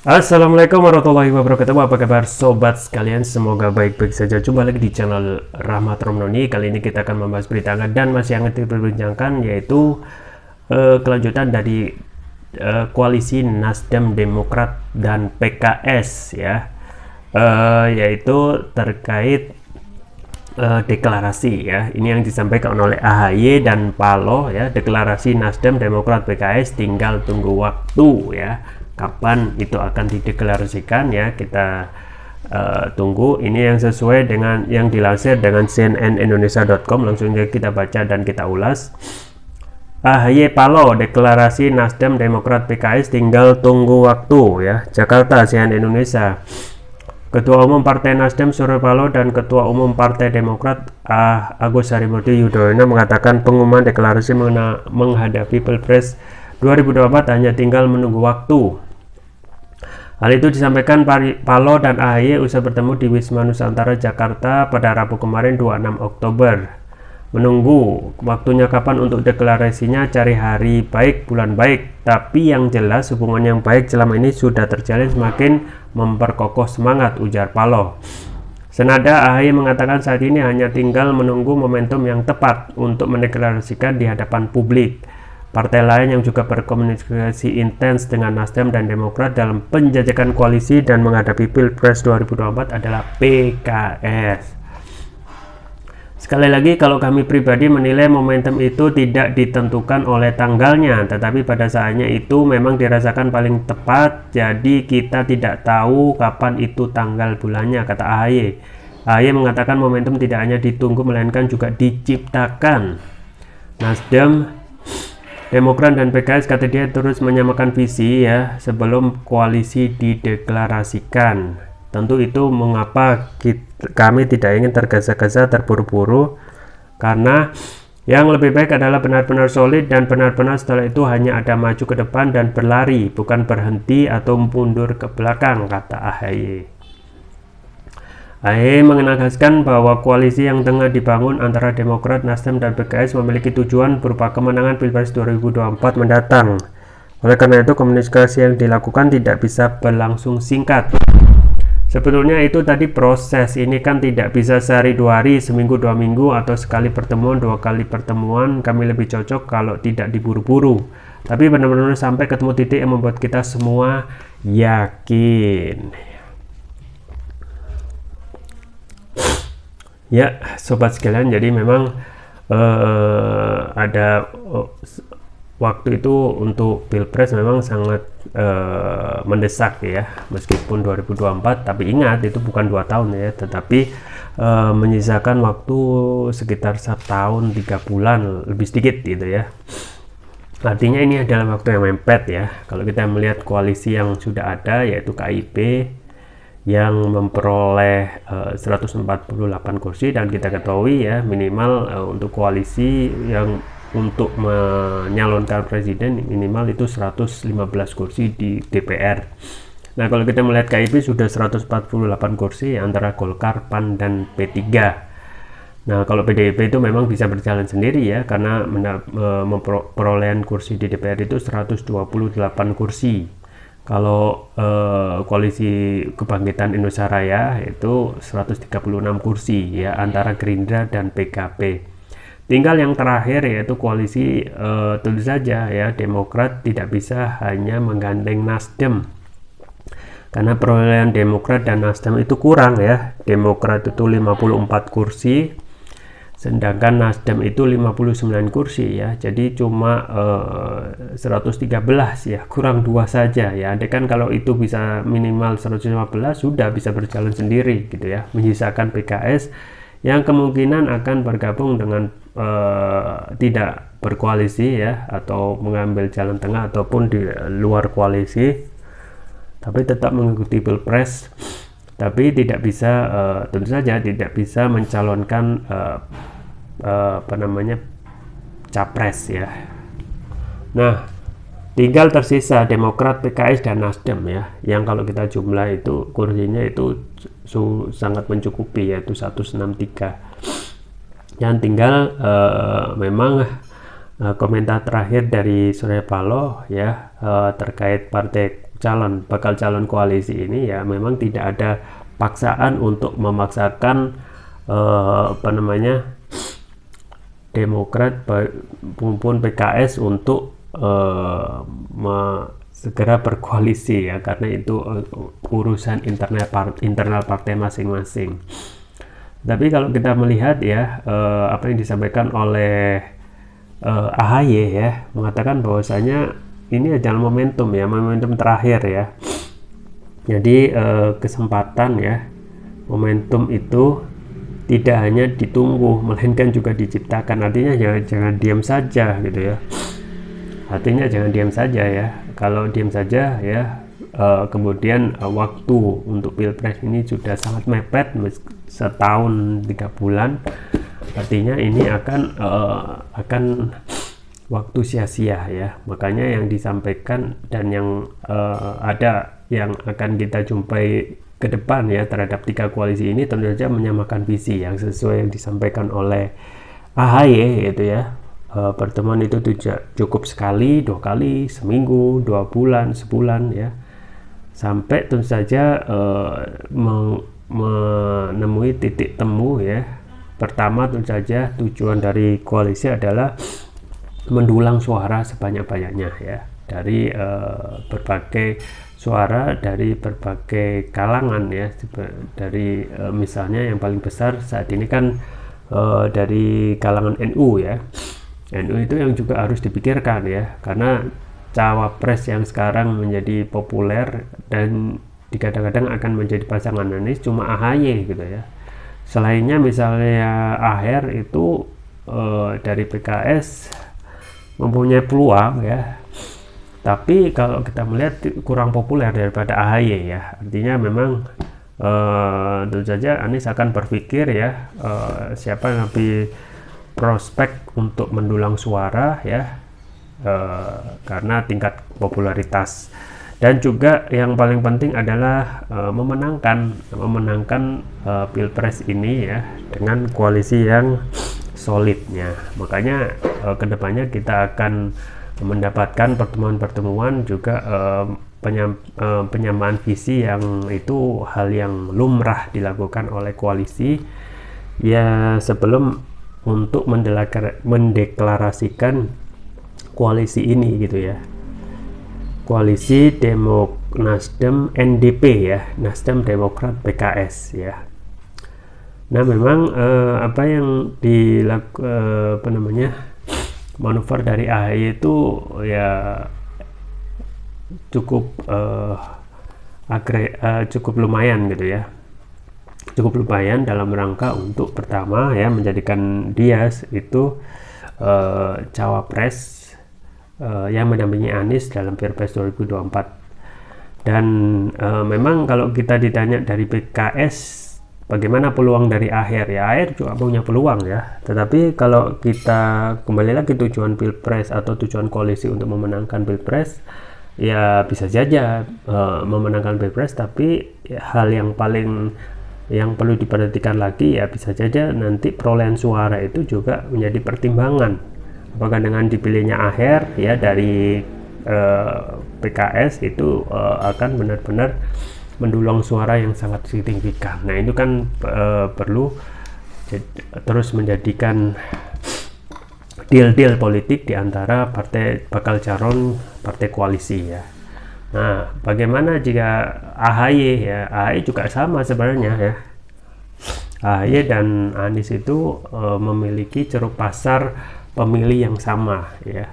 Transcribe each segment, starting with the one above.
Assalamualaikum warahmatullahi wabarakatuh. Apa kabar sobat sekalian? Semoga baik-baik saja. Jumpa lagi di channel Rahmat Romnoni. Kali ini kita akan membahas berita hangat dan masih hangat diperbincangkan, yaitu kelanjutan dari koalisi Nasdem, Demokrat dan PKS ya, yaitu terkait deklarasi ya. Ini yang disampaikan oleh AHY dan Paloh ya. Deklarasi Nasdem, Demokrat, PKS tinggal tunggu waktu ya. Kapan itu akan dideklarasikan ya, kita tunggu. Ini yang sesuai dengan yang dilansir dengan cnnindonesia.com. langsung aja kita baca dan kita ulas. AHY Paloh, deklarasi Nasdem, Demokrat, PKS tinggal tunggu waktu ya. Jakarta, CNN Indonesia. Ketua Umum Partai Nasdem Surya Paloh dan Ketua Umum Partai Demokrat Agus Harimurti Yudhoyono mengatakan pengumuman deklarasi menghadapi Pilpres 2024 hanya tinggal menunggu waktu. Hal itu disampaikan Paloh dan AHY usai bertemu di Wisma Nusantara Jakarta pada Rabu kemarin 26 Oktober. Menunggu waktunya kapan untuk deklarasinya, cari hari baik, bulan baik. Tapi yang jelas hubungan yang baik selama ini sudah terjalin semakin memperkokoh semangat, ujar Paloh. Senada AHY mengatakan saat ini hanya tinggal menunggu momentum yang tepat untuk mendeklarasikan di hadapan publik. Partai lain yang juga berkomunikasi intens dengan Nasdem dan Demokrat dalam penjajakan koalisi dan menghadapi Pilpres 2024 adalah PKS. Sekali lagi, kalau kami pribadi menilai momentum itu tidak ditentukan oleh tanggalnya, tetapi pada saatnya itu memang dirasakan paling tepat, jadi kita tidak tahu kapan itu tanggal bulannya, kata AHY. AHY mengatakan momentum tidak hanya ditunggu melainkan juga diciptakan. Nasdem, Demokrat dan PKS, kata dia, terus menyamakan visi ya sebelum koalisi dideklarasikan. Tentu itu mengapa kami tidak ingin tergesa-gesa, terburu-buru, karena yang lebih baik adalah benar-benar solid dan benar-benar setelah itu hanya ada maju ke depan dan berlari, bukan berhenti atau mundur ke belakang, kata AHY. AHY menegaskan bahwa koalisi yang tengah dibangun antara Demokrat, Nasdem, dan PKS memiliki tujuan berupa kemenangan Pilpres 2024 mendatang. Oleh karena itu, komunikasi yang dilakukan tidak bisa berlangsung singkat. Sebetulnya itu tadi proses, ini kan tidak bisa sehari dua hari, seminggu dua minggu, atau sekali pertemuan, dua kali pertemuan. Kami lebih cocok kalau tidak diburu-buru, tapi benar-benar sampai ketemu titik yang membuat kita semua yakin. Ya, sobat sekalian, jadi memang ada waktu itu untuk Pilpres memang sangat mendesak ya, meskipun 2024, tapi ingat itu bukan 2 tahun ya, tetapi menyisakan waktu sekitar 1 tahun 3 bulan lebih sedikit gitu ya. Artinya ini adalah waktu yang mepet ya. Kalau kita melihat koalisi yang sudah ada, yaitu KIP yang memperoleh 148 kursi, dan kita ketahui ya minimal untuk koalisi yang untuk menyalonkan presiden minimal itu 115 kursi di DPR. Nah, kalau kita melihat KIP sudah 148 kursi antara Golkar, PAN, dan P3. Nah, kalau PDIP itu memang bisa berjalan sendiri ya, karena perolehan kursi di DPR itu 128 kursi. Kalau koalisi Kebangkitan Indonesia Raya itu 136 kursi ya, antara Gerindra dan PKB. Tinggal yang terakhir yaitu koalisi tentu saja ya, Demokrat tidak bisa hanya menggandeng Nasdem, karena perolehan Demokrat dan Nasdem itu kurang ya. Demokrat itu 54 kursi, sedangkan Nasdem itu 59 kursi ya, jadi cuma 113 ya, kurang 2 saja ya. Andai kan kalau itu bisa minimal 115 sudah bisa berjalan sendiri gitu ya, menyisakan PKS yang kemungkinan akan bergabung dengan tidak berkoalisi ya, atau mengambil jalan tengah ataupun di luar koalisi, tapi tetap mengikuti Pilpres, tapi tidak bisa tentu saja tidak bisa mencalonkan capres ya. Nah, tinggal tersisa Demokrat, PKS, dan Nasdem ya, yang kalau kita jumlah itu kursinya itu sangat mencukupi, yaitu 163. Yang tinggal memang komentar terakhir dari Surya Paloh ya, terkait partai bakal calon koalisi ini ya memang tidak ada paksaan untuk memaksakan Demokrat maupun PKS untuk segera berkoalisi ya, karena itu urusan internal partai masing-masing. Tapi kalau kita melihat ya apa yang disampaikan oleh AHY ya, mengatakan bahwasanya ini adalah momentum terakhir ya. Jadi kesempatan ya, momentum itu tidak hanya ditunggu melainkan juga diciptakan. Artinya jangan diam saja gitu ya. Artinya jangan diam saja ya. Kalau diam saja ya kemudian waktu untuk pilpres ini sudah sangat mepet, setahun 3 bulan. Artinya ini akan waktu sia-sia ya. Makanya yang disampaikan dan yang ada yang akan kita jumpai ke depan ya terhadap 3 koalisi ini tentu saja menyamakan visi yang sesuai yang disampaikan oleh AHY gitu ya. Pertemuan itu cukup sekali, 2 kali, seminggu, 2 bulan, sebulan ya, sampai tentu saja menemui titik temu ya. Pertama tentu saja tujuan dari koalisi adalah mendulang suara sebanyak-banyaknya ya, dari berbagai suara dari berbagai kalangan ya, dari misalnya yang paling besar saat ini kan dari kalangan NU ya. NU itu yang juga harus dipikirkan ya, karena cawapres yang sekarang menjadi populer dan dikadang-kadang akan menjadi pasangan Anies cuma AHY gitu ya. Selainnya misalnya AHR itu dari PKS mempunyai peluang ya, tapi kalau kita melihat kurang populer daripada AHY ya. Artinya memang tentu saja Anies akan berpikir ya siapa yang lebih prospek untuk mendulang suara ya, karena tingkat popularitas. Dan juga yang paling penting adalah memenangkan pilpres ini ya dengan koalisi yang solidnya. Makanya kedepannya kita akan mendapatkan pertemuan-pertemuan juga penyamaan visi yang itu hal yang lumrah dilakukan oleh koalisi ya sebelum untuk mendeklarasikan koalisi ini gitu ya. Koalisi Nasdem NDP ya, Nasdem Demokrat PKS ya. Nah memang apa yang manuver dari AHY itu ya cukup cukup lumayan gitu ya, cukup lumayan dalam rangka untuk pertama ya menjadikan dia itu cawapres yang mendampingi Anies dalam Pilpres 2024. Dan memang kalau kita ditanya dari PKS bagaimana peluang dari AHR ya, AHR juga punya peluang ya, tetapi kalau kita kembali lagi tujuan Pilpres atau tujuan koalisi untuk memenangkan Pilpres ya bisa saja memenangkan Pilpres, tapi ya, hal yang perlu diperhatikan lagi ya bisa saja nanti perolehan suara itu juga menjadi pertimbangan. Apakah dengan dipilihnya AHR ya dari PKS itu akan benar-benar mendulang suara yang sangat signifikan. Nah itu kan perlu terus menjadikan deal-deal politik di antara bakal calon partai koalisi ya. Nah bagaimana jika AHY ya, AHY juga sama sebenarnya ya. AHY dan Anies itu memiliki ceruk pasar pemilih yang sama ya,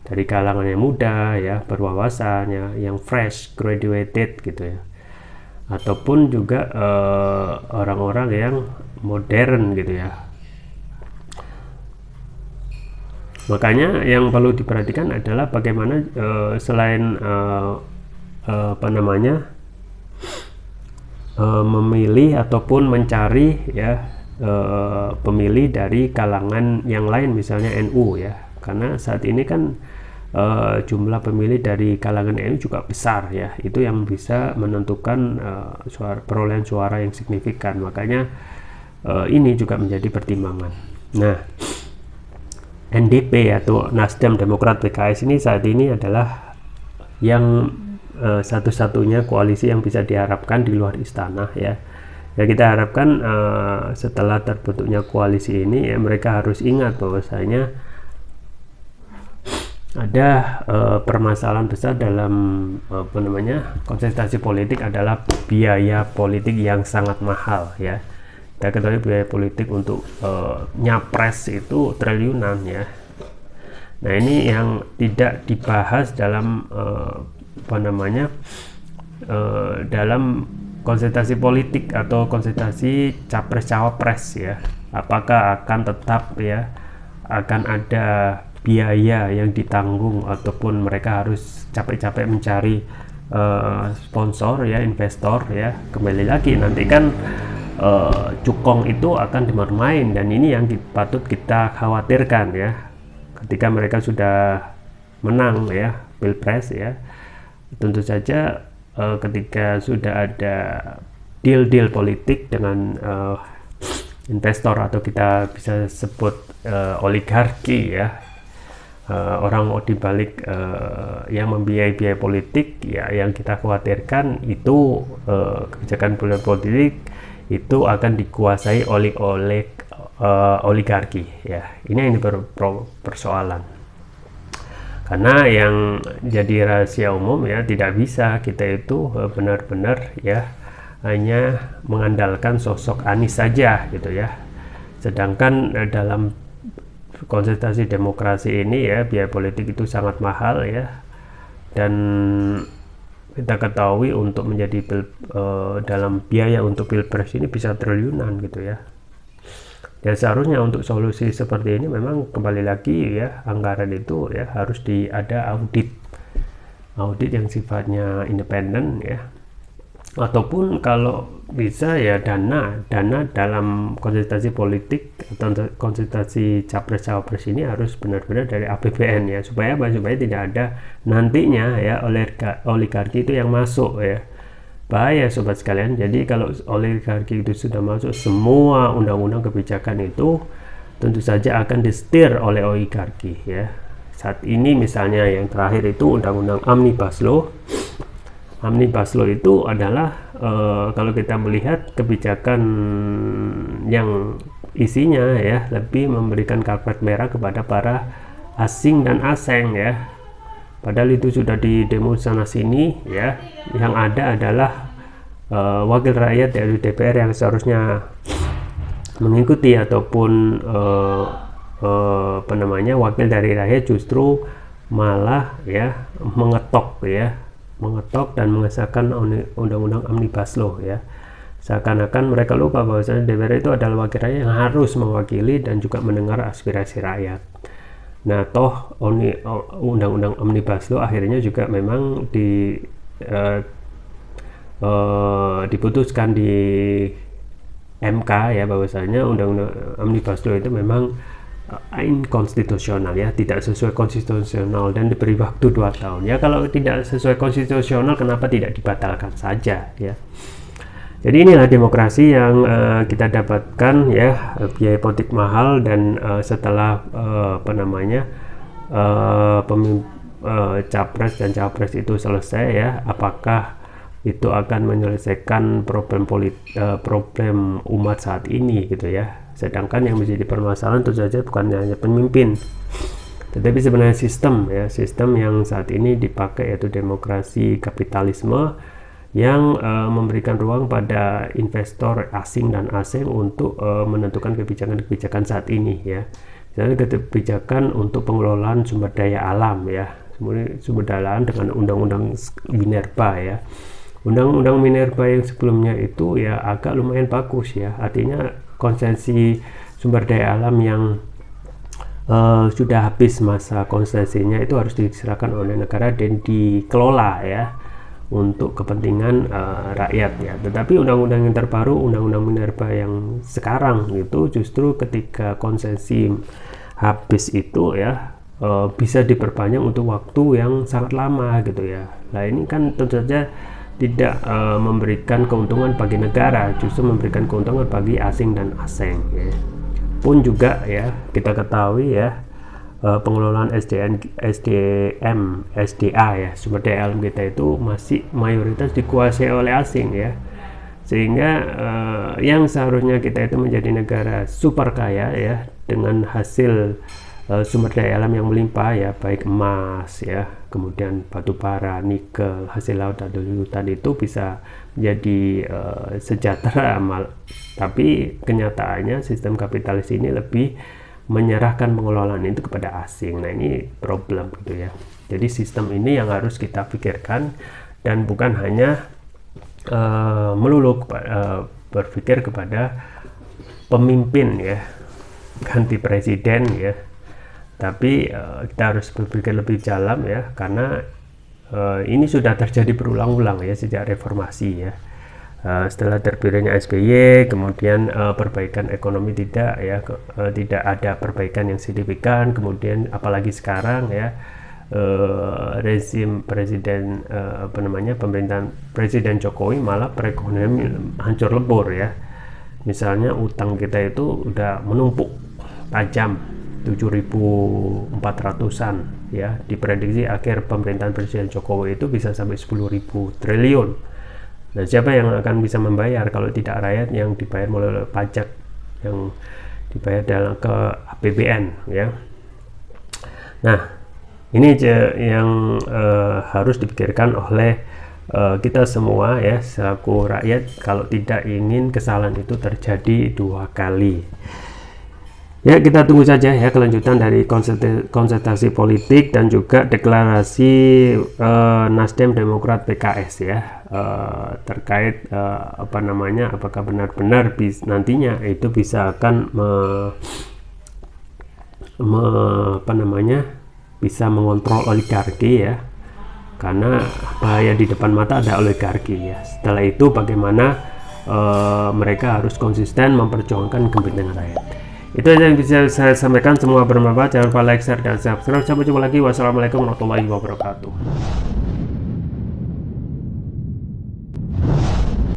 dari kalangan yang muda ya, berwawasan yang fresh graduated gitu ya, ataupun juga orang-orang yang modern gitu ya. Makanya yang perlu diperhatikan adalah bagaimana selain memilih ataupun mencari ya pemilih dari kalangan yang lain, misalnya NU ya, karena saat ini kan jumlah pemilih dari kalangan NU juga besar ya, itu yang bisa menentukan perolehan suara yang signifikan. Makanya ini juga menjadi pertimbangan. Nah NDP atau Nasdem Demokrat PKS ini saat ini adalah yang satu-satunya koalisi yang bisa diharapkan di luar istana ya. Ya kita harapkan setelah terbentuknya koalisi ini ya, mereka harus ingat bahwasanya ada permasalahan besar dalam kontestasi politik adalah biaya politik yang sangat mahal ya. Kita ketahui biaya politik untuk nyapres itu triliunan ya. Nah ini yang tidak dibahas dalam dalam konsentrasi politik atau konsentrasi capres cawapres ya. Apakah akan tetap ya akan ada biaya yang ditanggung ataupun mereka harus capek-capek mencari sponsor ya, investor ya. Kembali lagi nanti kan cukong itu akan bermain, dan ini yang patut kita khawatirkan ya. Ketika mereka sudah menang ya pilpres ya, tentu saja ketika sudah ada deal-deal politik dengan investor atau kita bisa sebut oligarki ya, orang di balik yang membiayai biaya politik ya, yang kita khawatirkan itu kebijakan politik itu akan dikuasai oleh oligarki ya. Ini persoalan, karena yang jadi rahasia umum ya, tidak bisa kita itu benar-benar ya hanya mengandalkan sosok Anies saja gitu ya. Sedangkan dalam konsentrasi demokrasi ini ya, biaya politik itu sangat mahal ya, dan kita ketahui untuk menjadi dalam biaya untuk pilpres ini bisa triliunan gitu ya. Dan seharusnya untuk solusi seperti ini memang kembali lagi ya, anggaran itu ya harus ada audit yang sifatnya independen ya, ataupun kalau bisa ya dana dalam konsentrasi politik atau konsentrasi capres cawapres ini harus benar-benar dari APBN ya, supaya tidak ada nantinya ya oligarki itu yang masuk ya. Bahaya sobat sekalian. Jadi kalau oligarki itu sudah masuk, semua undang-undang kebijakan itu tentu saja akan disetir oleh oligarki ya. Saat ini misalnya yang terakhir itu undang-undang Omnibus Law. Omnibus Law itu adalah kalau kita melihat kebijakan yang isinya ya lebih memberikan karpet merah kepada para asing dan asing ya. Padahal itu sudah di demo sana sini ya. Yang ada adalah wakil rakyat dari DPR yang seharusnya mengikuti, ataupun wakil dari rakyat justru malah ya mengetok dan mengesahkan undang-undang Omnibus Law ya. Seakan-akan mereka lupa bahwasanya DPR itu adalah wakil rakyat yang harus mewakili dan juga mendengar aspirasi rakyat. Nah, toh undang-undang Omnibus Law akhirnya juga memang diputuskan di MK ya, bahwasanya undang-undang Omnibus Law itu memang inkonstitusional ya, tidak sesuai konstitusional, dan diberi waktu 2 tahun ya. Kalau tidak sesuai konstitusional, kenapa tidak dibatalkan saja ya. Jadi inilah demokrasi yang kita dapatkan ya, biaya politik mahal, dan setelah capres dan cawapres itu selesai ya, apakah itu akan menyelesaikan problem umat saat ini gitu ya. Sedangkan yang menjadi permasalahan tentu saja bukan hanya pemimpin, tetapi sebenarnya sistem yang saat ini dipakai, yaitu demokrasi kapitalisme yang memberikan ruang pada investor asing dan asing untuk menentukan kebijakan-kebijakan saat ini ya. Misalnya kebijakan untuk pengelolaan sumber daya alam ya, sumber daya alam dengan undang-undang Minerba ya. Undang-undang Minerba yang sebelumnya itu ya agak lumayan bagus ya, artinya konsesi sumber daya alam yang sudah habis masa konsesinya itu harus diserahkan oleh negara dan dikelola ya untuk kepentingan rakyat ya. Tetapi undang-undang yang terbaru, undang-undang Minerba yang sekarang itu justru ketika konsesi habis itu ya bisa diperpanjang untuk waktu yang sangat lama gitu ya. Nah ini kan tentu saja tidak memberikan keuntungan bagi negara, justru memberikan keuntungan bagi asing dan asing ya. Pun juga ya kita ketahui ya, pengelolaan SDA ya, sumber daya alam kita itu masih mayoritas dikuasai oleh asing ya, sehingga yang seharusnya kita itu menjadi negara super kaya ya dengan hasil sumber daya alam yang melimpah ya, baik emas ya, kemudian batu bara, nikel, hasil laut dan hutan, itu bisa menjadi sejahtera amal. Tapi kenyataannya sistem kapitalis ini lebih menyerahkan pengelolaan itu kepada asing. Nah, ini problem gitu ya. Jadi sistem ini yang harus kita pikirkan, dan bukan hanya melulu berpikir kepada pemimpin ya, ganti presiden ya, tapi kita harus berpikir lebih dalam ya, karena ini sudah terjadi berulang-ulang ya sejak reformasi ya. Setelah terpilihnya SBY, kemudian perbaikan ekonomi tidak ya, tidak ada perbaikan yang signifikan. Kemudian apalagi sekarang ya, rezim presiden pemerintahan Presiden Jokowi malah perekonomian hancur lebur ya. Misalnya utang kita itu udah menumpuk tajam 7.400-an ya, diprediksi akhir pemerintahan Presiden Jokowi itu bisa sampai 10.000 triliun. Nah, siapa yang akan bisa membayar kalau tidak rakyat yang dibayar melalui pajak yang dibayar dalam ke APBN ya. Nah, ini yang harus dipikirkan oleh kita semua ya selaku rakyat, kalau tidak ingin kesalahan itu terjadi dua kali. Ya, kita tunggu saja ya kelanjutan dari konsultasi politik dan juga deklarasi Nasdem, Demokrat, PKS ya, terkait apakah benar-benar nantinya itu bisa akan bisa mengontrol oligarki ya, karena bahaya di depan mata ada oligarki ya. Setelah itu bagaimana mereka harus konsisten memperjuangkan kepentingan rakyat. Itu yang bisa saya sampaikan, semua bermanfaat. Jangan lupa like, share, dan subscribe. Sampai jumpa lagi. Wassalamualaikum warahmatullahi wabarakatuh.